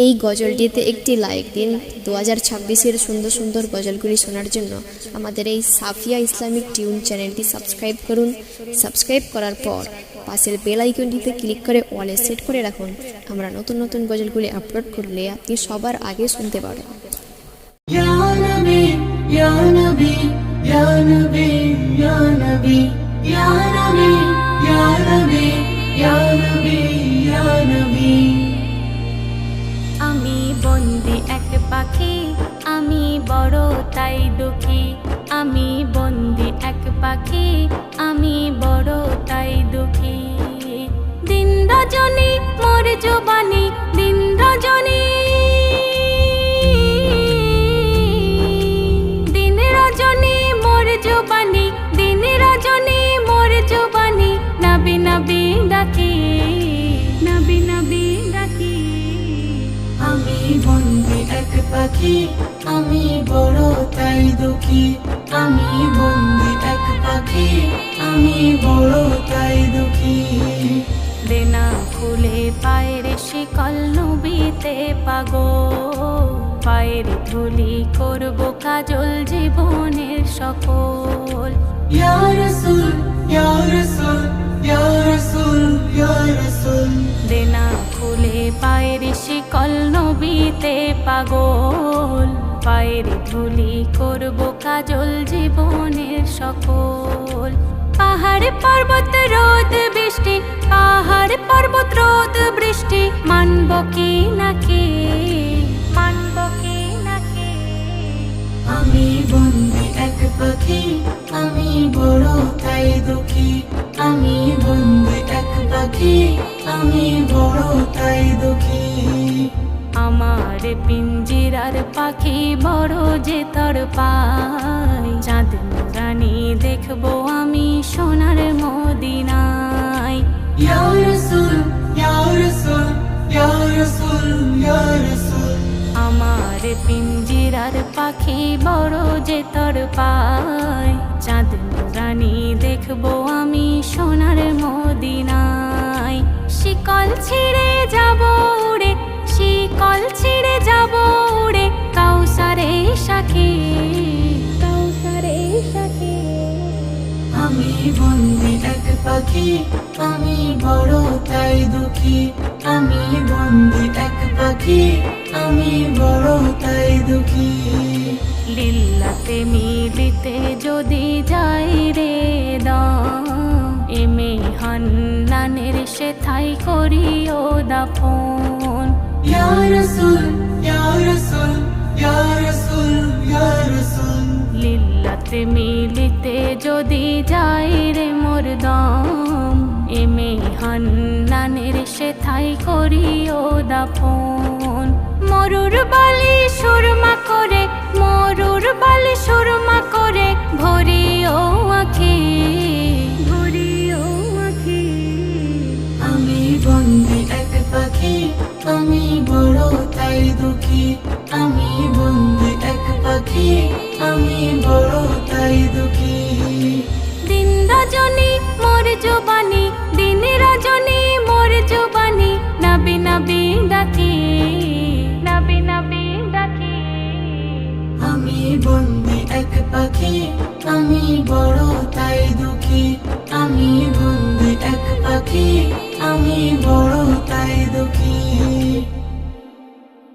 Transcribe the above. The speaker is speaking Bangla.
এই গজলটিতে একটি লাইক দিন। 2026-এর সুন্দর সুন্দর গজলগুলি শোনার জন্য আমাদের এই সাফিয়া ইসলামিক টিউন চ্যানেলটি সাবস্ক্রাইব করুন। সাবস্ক্রাইব করার পর পাশের বেল আইকনটিতে ক্লিক করে অলে সেট করে রাখুন। আমরা নতুন নতুন গজলগুলি আপলোড করলে আপনি সবার আগে শুনতে পারেন। Ya Nabi, Ya Nabi, Ya Nabi, Ya Nabi, Ya Nabi, Ya Nabi, Ya Nabi, Ya Nabi. আমি বন্দি এক পাখি, আমি বড় তাই দুঃখী। আমি বন্দি এক পাখি, আমি বড় তাই দুঃখী। দিন রজনী মোর জবানি, দিন রজনী, দিন রজনী মোর জবানি, দিন রজনী মোর জবানি। নবী নবী ডাকি, নবী নবী ডাকি। আমি বন্দি এক পাখি, আমি বড় তাই দুঃখী। আমি বন্দি এক পাখি, আমি বড় তাই দুঃখী। দেনা খুলে পায়ের শিকল নবীতে পাগল, পায়ের ধুলি করব কাজল জীবনের সকল। Ya Rasul, Ya Rasul, Ya Rasul, Ya Rasul. দেনা খুলে পায়ের শিকল নবীতে পাগল, পায়ের ধুলি করব কাজল জীবনের সকল। পাহাড় পর্বত রোদ বৃষ্টি, পাহাড় পর্বত রোদ বৃষ্টি, মানব কি নাকি, মানব কি নাকি। আমি বন্দি এক পাখি, আমি বড় তাই দুঃখী। আমি বন্দি এক পাখি, আমি বড় তাই দুঃখী। আমার পিঞ্জিরার পাখি বড় যে তর পাই, চাঁদ রানী দেখবো আমি সোনার মদিনায়। Ya Rasul, Ya Rasul, Ya Rasul, Ya Rasul. আমার পিঞ্জিরার পাখি বড় যে তর পাই, চাঁদ রানী দেখবো আমি সোনার মদিনায়। শিকল ছিঁড়ে যাব উড়ে, শিকল ছিঁড়ে যাব উড়ে, কাউসারে সাকি, কাউসারে সাকি। আমি বন্দি এক পাখি, আমি বড় তাই দুঃখী। আমি বন্দি এক পাখি, আমি বড় তাই দুঃখী। লিল্লাতে মিলিতে যদি যাই রে দম, এমে হান্নানের সেথাই করিও দাফন। Ya Rasul, Ya Rasul, Ya Rasul, Ya Rasul. লিল্লাতে মিলিতে যদি যাই রে মোর দম, এমে হান্নানের সেথাই করিও দাফন। মরুর বালি সুরমা করে, মরুর বালি সুরমা করে, ভরিও আঁখি, ভরিও আঁখি। আমি বন্দি এক পাখি, আমি বড় তাই দুঃখী। আমি বন্দি এক পাখি, আমি বড় তাই দুঃখী। দিন রজনী মোর জবানি, দিন রজনী মোর জবানি। নবী নবী ডাকি, নবী নবী ডাকি। আমি বন্দি এক পাখি, আমি বড় তাই দুঃখী। আমি বন্দি এক পাখি, আমি বড় তাই দুঃখী।